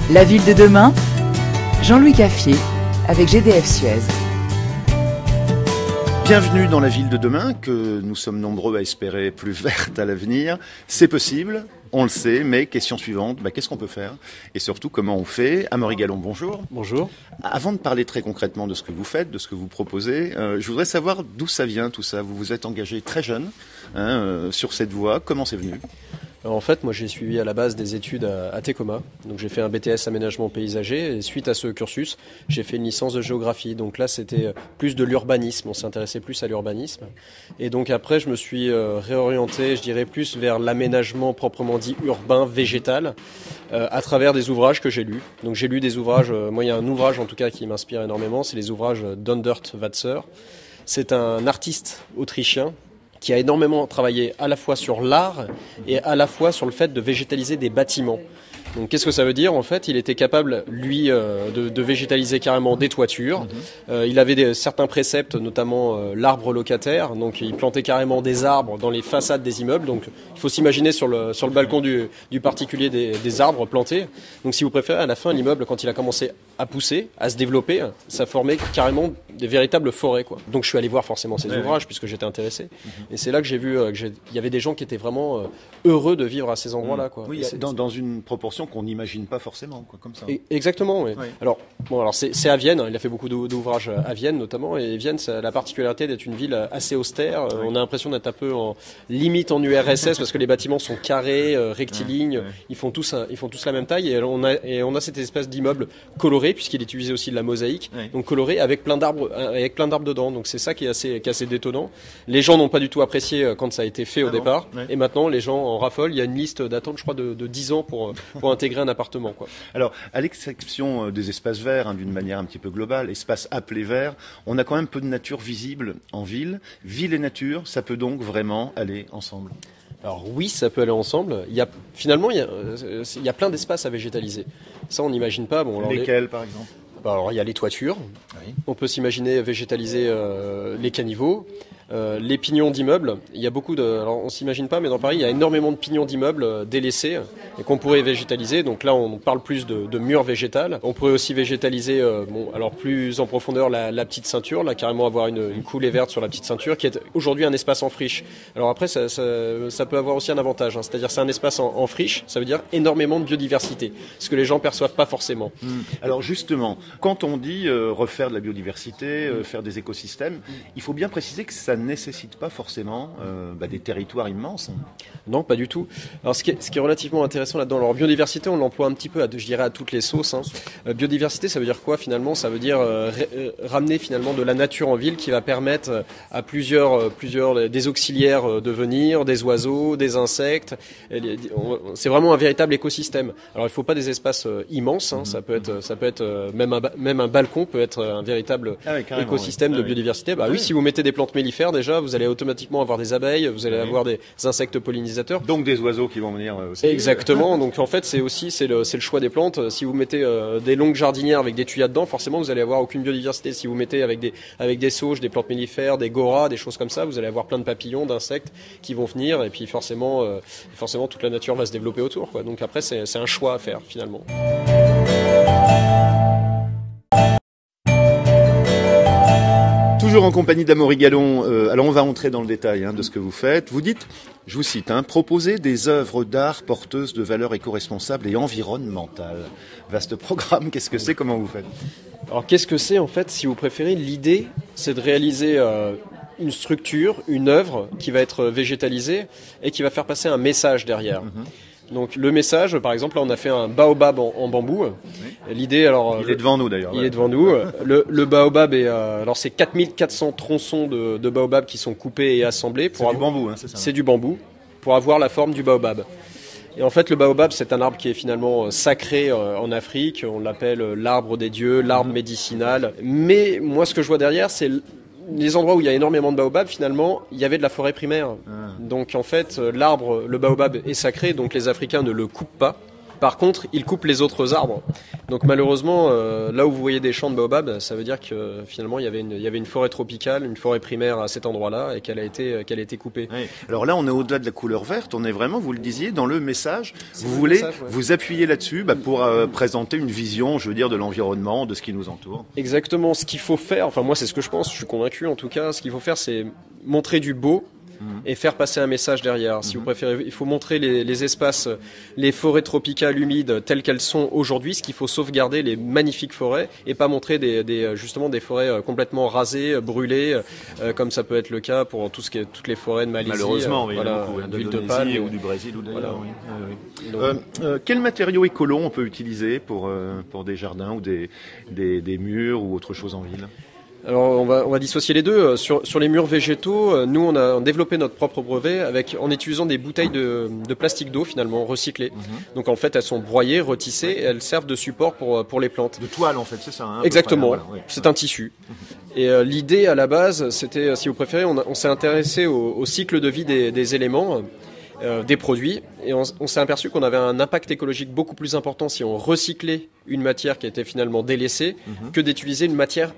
La ville de demain, Jean-Louis Caffier avec GDF Suez. Bienvenue dans la ville de demain, que nous sommes nombreux à espérer plus verte à l'avenir. C'est possible, on le sait, mais question suivante, qu'est-ce qu'on peut faire? Et surtout, comment on fait? Amaury Gallon, bonjour. Bonjour. Avant de parler très concrètement de ce que vous faites, de ce que vous proposez, je voudrais savoir d'où ça vient tout ça. Vous vous êtes engagé très jeune sur cette voie. Comment c'est venu? En fait, moi j'ai suivi à la base des études à Tecoma, donc j'ai fait un BTS aménagement paysager et suite à ce cursus, j'ai fait une licence de géographie. Donc là c'était plus de l'urbanisme, on s'intéressait plus à l'urbanisme. Et donc après je me suis réorienté, je dirais plus vers l'aménagement proprement dit urbain, végétal, à travers des ouvrages que j'ai lus. Donc j'ai lu des ouvrages, moi il y a un ouvrage en tout cas qui m'inspire énormément, c'est les ouvrages d'Andert Watzer. C'est un artiste autrichien qui a énormément travaillé à la fois sur l'art et à la fois sur le fait de végétaliser des bâtiments. Donc qu'est-ce que ça veut dire? En fait, il était capable, lui, de végétaliser carrément des toitures. Il avait certains préceptes, notamment l'arbre locataire. Donc il plantait carrément des arbres dans les façades des immeubles. Donc il faut s'imaginer sur le balcon du particulier des arbres plantés. Donc si vous préférez, à la fin, l'immeuble, quand il a commencé à pousser, à se développer, ça formait carrément des véritables forêts, quoi. Donc je suis allé voir forcément ces ouvrages puisque j'étais intéressé. Et c'est là que j'ai vu qu'il y avait des gens qui étaient vraiment heureux de vivre à ces endroits-là, quoi. Oui, dans une proportion qu'on n'imagine pas forcément, quoi, comme ça. Exactement, oui. Oui. Alors c'est à Vienne, il a fait beaucoup d'ouvrages à Vienne notamment, et Vienne, ça a la particularité d'être une ville assez austère. On a l'impression d'être un peu limite en URSS parce que les bâtiments sont carrés, rectilignes, ils font tous la même taille, et on a cette espèce d'immeuble coloré, puisqu'il utilisait aussi de la mosaïque, donc coloré avec plein d'arbres dedans. Donc c'est ça qui est assez détonnant. Les gens n'ont pas du tout apprécié quand ça a été fait au départ, et maintenant les gens en raffolent. Il y a une liste d'attente, je crois, de 10 ans pour intégrer un appartement, quoi. Alors, à l'exception des espaces verts, d'une manière un petit peu globale, espaces appelés verts, on a quand même peu de nature visible en ville. Ville et nature, ça peut donc vraiment aller ensemble? Alors oui, ça peut aller ensemble. Il y a plein d'espaces à végétaliser. Ça, on n'imagine pas. Bon, lesquels, par exemple? Alors, il y a les toitures. Oui. On peut s'imaginer végétaliser les caniveaux. Les pignons d'immeubles, il y a beaucoup de... Alors on s'imagine pas, mais dans Paris, il y a énormément de pignons d'immeubles délaissés et qu'on pourrait végétaliser. Donc là, on parle plus de murs végétales. On pourrait aussi végétaliser, alors plus en profondeur, la petite ceinture, là, carrément avoir une coulée verte sur la petite ceinture, qui est aujourd'hui un espace en friche. Alors après, ça peut avoir aussi un avantage, c'est-à-dire c'est un espace en friche, ça veut dire énormément de biodiversité, ce que les gens perçoivent pas forcément. Alors justement, quand on dit refaire de la biodiversité, faire des écosystèmes, il faut bien préciser que ça ne nécessite pas forcément des territoires immenses. Non, pas du tout. Alors ce qui est relativement intéressant là-dedans, alors biodiversité, on l'emploie un petit peu, je dirais, à toutes les sauces. Biodiversité, ça veut dire quoi finalement? Ça veut dire ramener finalement de la nature en ville, qui va permettre à plusieurs des auxiliaires de venir, des oiseaux, des insectes. C'est vraiment un véritable écosystème. Alors il ne faut pas des espaces immenses, ça peut être même un balcon peut être un véritable écosystème de biodiversité. Oui, si vous mettez des plantes mellifères, déjà, vous allez automatiquement avoir des abeilles, vous allez avoir des insectes pollinisateurs. Donc des oiseaux qui vont venir aussi. Exactement. Donc en fait, c'est le choix des plantes. Si vous mettez des longues jardinières avec des tuyas dedans, forcément, vous allez avoir aucune biodiversité. Si vous mettez avec des sauges, des plantes mellifères, des goras, des choses comme ça, vous allez avoir plein de papillons, d'insectes qui vont venir, et puis forcément toute la nature va se développer autour, quoi. Donc après, c'est un choix à faire finalement. Toujours en compagnie d'Amaury Gallon, alors on va entrer dans le détail de ce que vous faites. Vous dites, je vous cite, proposer des œuvres d'art porteuses de valeurs éco-responsables et environnementales. Vaste programme, qu'est-ce que c'est? Comment vous faites? Alors qu'est-ce que c'est en fait, si vous préférez? L'idée, c'est de réaliser une structure, une œuvre qui va être végétalisée et qui va faire passer un message derrière. Donc le message, par exemple, là on a fait un baobab en bambou. Oui. L'idée, alors il est devant nous d'ailleurs. Il est devant nous. Le baobab est, alors c'est 4400 tronçons de baobab qui sont coupés et assemblés pour. C'est du bambou, c'est ça. C'est du bambou pour avoir la forme du baobab. Et en fait, le baobab, c'est un arbre qui est finalement sacré en Afrique. On l'appelle l'arbre des dieux, l'arbre médicinal. Mais moi, ce que je vois derrière, c'est les endroits où il y a énormément de baobab, finalement, il y avait de la forêt primaire. Donc en fait, le baobab est sacré, donc les Africains ne le coupent pas. Par contre, il coupe les autres arbres. Donc malheureusement, là où vous voyez des champs de baobab, ça veut dire que finalement il y avait une forêt tropicale, une forêt primaire à cet endroit-là et qu'elle a été coupée. Oui. Alors là, on est au-delà de la couleur verte, on est vraiment, vous le disiez, dans le message. Vous voulez vous appuyer là-dessus pour présenter une vision, je veux dire, de l'environnement, de ce qui nous entoure. Exactement. Ce qu'il faut faire, enfin moi c'est ce que je pense, je suis convaincu en tout cas, ce qu'il faut faire c'est montrer du beau et faire passer un message derrière. Si vous préférez, il faut montrer les espaces, les forêts tropicales humides telles qu'elles sont aujourd'hui, ce qu'il faut sauvegarder les magnifiques forêts et pas montrer justement des forêts complètement rasées, brûlées, comme ça peut être le cas pour toutes les forêts de Malaisie. Malheureusement, oui, voilà, d'huile de palme ou du Brésil ou d'ailleurs. Voilà. Oui. Quel matériau écolo on peut utiliser pour des jardins ou des murs ou autre chose en ville? Alors on va dissocier les deux. Sur les murs végétaux, nous on a développé notre propre brevet en utilisant des bouteilles de plastique d'eau finalement recyclées. Donc en fait elles sont broyées, retissées et elles servent de support pour les plantes. De toile en fait, c'est ça. Hein, exactement, voilà, oui. C'est un tissu. Et l'idée à la base, c'était, si vous préférez, on s'est intéressé au cycle de vie des éléments. Des produits et on s'est aperçu qu'on avait un impact écologique beaucoup plus important si on recyclait une matière qui était finalement délaissée que d'utiliser une matière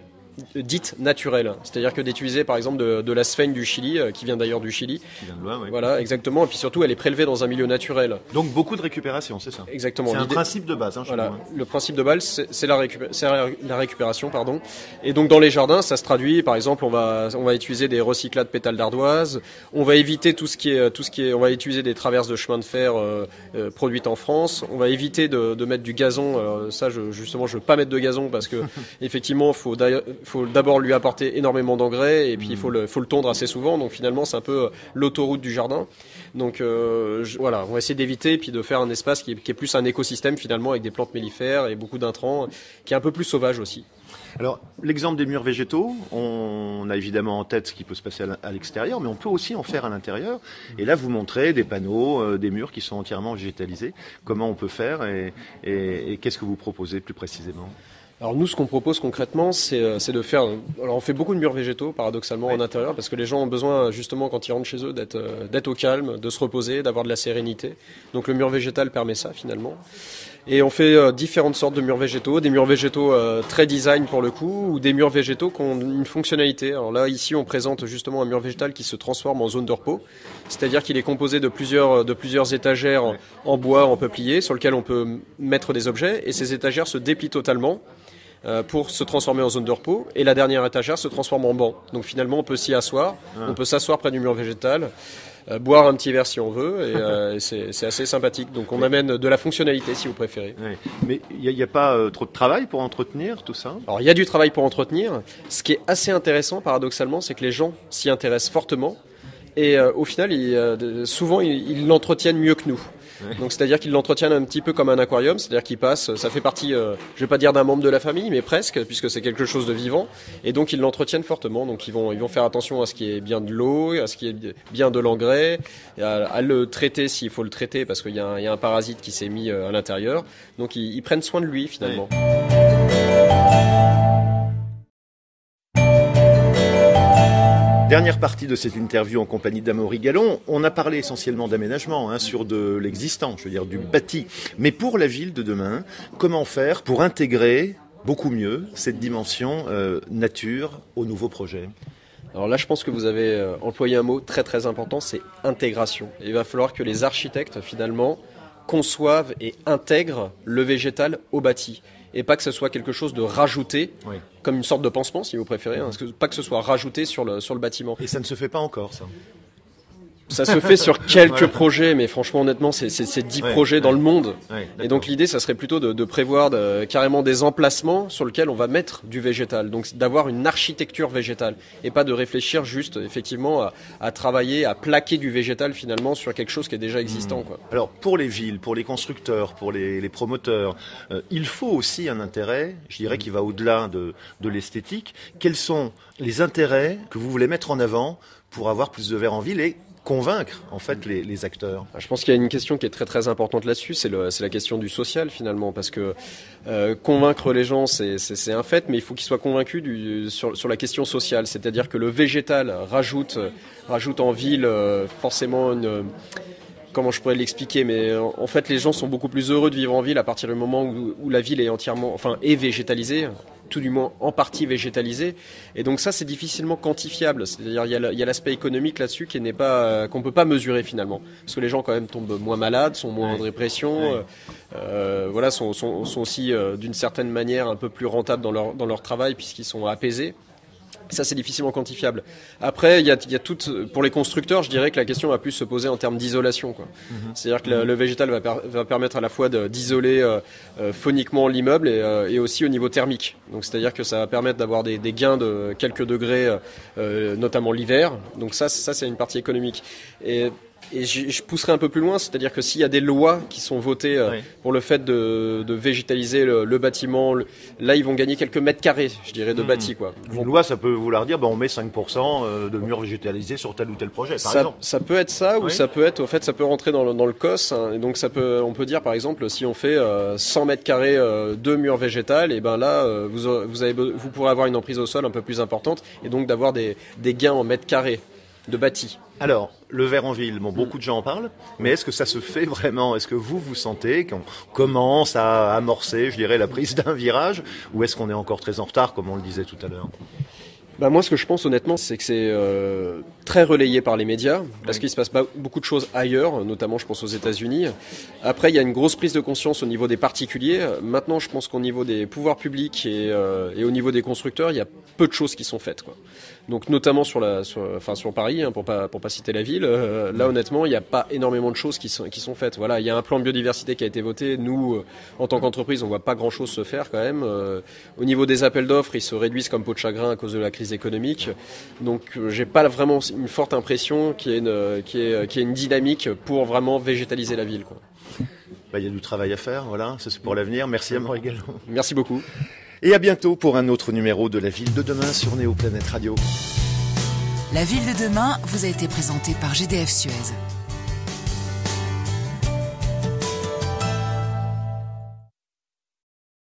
dite naturelle, c'est-à-dire que d'utiliser par exemple de la sphène du Chili, qui vient d'ailleurs du Chili. Qui vient de loin, oui. Voilà, exactement. Et puis surtout, elle est prélevée dans un milieu naturel. Donc beaucoup de récupération, c'est ça. Exactement. C'est un principe de base. Hein, voilà. Le principe de base, c'est la récupération, pardon. Et donc dans les jardins, ça se traduit. Par exemple, on va utiliser des recyclats de pétales d'ardoise. On va éviter tout ce qui est. On va utiliser des traverses de chemin de fer produites en France. On va éviter de mettre du gazon. Ça, je veux pas mettre de gazon parce que effectivement, faut d'abord lui apporter énormément d'engrais et puis il faut le tondre assez souvent. Donc finalement, c'est un peu l'autoroute du jardin. Donc voilà, on va essayer d'éviter et puis de faire un espace qui est plus un écosystème finalement avec des plantes mellifères et beaucoup d'intrants, qui est un peu plus sauvage aussi. Alors, l'exemple des murs végétaux, on a évidemment en tête ce qui peut se passer à l'extérieur, mais on peut aussi en faire à l'intérieur. Et là, vous montrez des panneaux, des murs qui sont entièrement végétalisés. Comment on peut faire et qu'est-ce que vous proposez plus précisément ? Alors nous, ce qu'on propose concrètement, c'est de faire. Alors on fait beaucoup de murs végétaux, paradoxalement, en intérieur, parce que les gens ont besoin justement quand ils rentrent chez eux d'être au calme, de se reposer, d'avoir de la sérénité. Donc le mur végétal permet ça finalement. Et on fait différentes sortes de murs végétaux, des murs végétaux très design pour le coup, ou des murs végétaux qui ont une fonctionnalité. Alors là, ici, on présente justement un mur végétal qui se transforme en zone de repos, c'est-à-dire qu'il est composé de plusieurs étagères en bois, en peuplier, sur lesquelles on peut mettre des objets, et ces étagères se déplient totalement pour se transformer en zone de repos, et la dernière étagère se transforme en banc. Donc finalement, on peut s'y asseoir, on peut s'asseoir près du mur végétal, boire un petit verre si on veut, et c'est assez sympathique. Donc on amène de la fonctionnalité si vous préférez. Oui. Mais il n'y a pas trop de travail pour entretenir tout ça ? Alors il y a du travail pour entretenir. Ce qui est assez intéressant paradoxalement, c'est que les gens s'y intéressent fortement, et au final, souvent ils l'entretiennent mieux que nous. Ouais. Donc c'est-à-dire qu'ils l'entretiennent un petit peu comme un aquarium, c'est-à-dire qu'ils passent, ça fait partie, je vais pas dire d'un membre de la famille, mais presque, puisque c'est quelque chose de vivant, et donc ils l'entretiennent fortement. Donc ils vont faire attention à ce qui est bien de l'eau, à ce qui est bien de l'engrais, à le traiter s'il faut le traiter, parce qu'il y a un parasite qui s'est mis à l'intérieur. Donc ils prennent soin de lui finalement. Ouais. Dernière partie de cette interview en compagnie d'Amaury Gallon, on a parlé essentiellement d'aménagement, sur de l'existant, je veux dire du bâti. Mais pour la ville de demain, comment faire pour intégrer beaucoup mieux cette dimension nature au nouveau projet ? Alors là, je pense que vous avez employé un mot très très important, c'est intégration. Il va falloir que les architectes finalement conçoivent et intègrent le végétal au bâti. Et pas que ce soit quelque chose de rajouté, oui, comme une sorte de pansement si vous préférez, pas que ce soit rajouté sur le bâtiment. Et ça ne se fait pas encore, ça ? Ça se fait sur quelques projets, mais franchement, honnêtement, c'est 10 projets dans le monde. Et donc l'idée, ça serait plutôt de prévoir carrément des emplacements sur lesquels on va mettre du végétal. Donc d'avoir une architecture végétale et pas de réfléchir juste, effectivement, à travailler, à plaquer du végétal finalement sur quelque chose qui est déjà existant. Quoi. Alors pour les villes, pour les constructeurs, pour les promoteurs, il faut aussi un intérêt, je dirais, qui va au-delà de l'esthétique. Quels sont les intérêts que vous voulez mettre en avant pour avoir plus de verre en ville et convaincre en fait les acteurs? Je pense qu'il y a une question qui est très très importante là-dessus, c'est la question du social finalement, parce que convaincre les gens c'est un fait, mais il faut qu'ils soient convaincus sur la question sociale, c'est-à-dire que le végétal rajoute en ville forcément comment je pourrais l'expliquer, mais en fait les gens sont beaucoup plus heureux de vivre en ville à partir du moment où la ville est est végétalisée, tout du moins en partie végétalisée, et donc ça c'est difficilement quantifiable, c'est-à-dire il y a l'aspect économique là-dessus qu'on peut pas mesurer finalement, parce que les gens quand même tombent moins malades, sont moins en dépression, sont aussi d'une certaine manière un peu plus rentables dans leur travail puisqu'ils sont apaisés. Ça, c'est difficilement quantifiable. Après, il y a pour les constructeurs, je dirais que la question va plus se poser en termes d'isolation, quoi. C'est-à-dire que le végétal va permettre à la fois d'isoler phoniquement l'immeuble et aussi au niveau thermique. Donc, c'est-à-dire que ça va permettre d'avoir des gains de quelques degrés, notamment l'hiver. Donc ça, c'est une partie économique. Et je pousserai un peu plus loin, c'est-à-dire que s'il y a des lois qui sont votées pour le fait de végétaliser le bâtiment, là ils vont gagner quelques mètres carrés, je dirais, de bâti, quoi. Une loi, ça peut vouloir dire, on met 5% de murs végétalisés sur tel ou tel projet, par exemple. Ça peut être ça, ou ça peut être, au fait, ça peut rentrer dans le COS, hein, et donc on peut dire, par exemple, si on fait 100 mètres carrés de murs végétales, et ben là, vous pourrez avoir une emprise au sol un peu plus importante, et donc d'avoir des gains en mètres carrés de bâti. Alors, le vert en ville, beaucoup de gens en parlent, mais est-ce que ça se fait vraiment? Est-ce que vous sentez qu'on commence à amorcer, je dirais, la prise d'un virage, ou est-ce qu'on est encore très en retard, comme on le disait tout à l'heure? Moi, ce que je pense honnêtement, c'est que c'est très relayé par les médias, parce qu'il se passe beaucoup de choses ailleurs, notamment je pense aux États-Unis. Après, il y a une grosse prise de conscience au niveau des particuliers. Maintenant, je pense qu'au niveau des pouvoirs publics et au niveau des constructeurs, il y a peu de choses qui sont faites, quoi. Donc notamment sur Paris, hein, pour pas citer la ville, là honnêtement il n'y a pas énormément de choses qui sont faites. Voilà, il y a un plan de biodiversité qui a été voté. Nous, en tant qu'entreprise, on voit pas grand chose se faire quand même. Au niveau des appels d'offres, ils se réduisent comme peau de chagrin à cause de la crise économique. Donc j'ai pas vraiment une forte impression qu'il y ait une dynamique pour vraiment végétaliser la ville, quoi. Il y a du travail à faire, voilà, ça c'est pour l'avenir. Merci Amaury Gallon. Merci beaucoup. Et à bientôt pour un autre numéro de La Ville de demain sur Néoplanète Radio. La Ville de demain vous a été présentée par GDF Suez.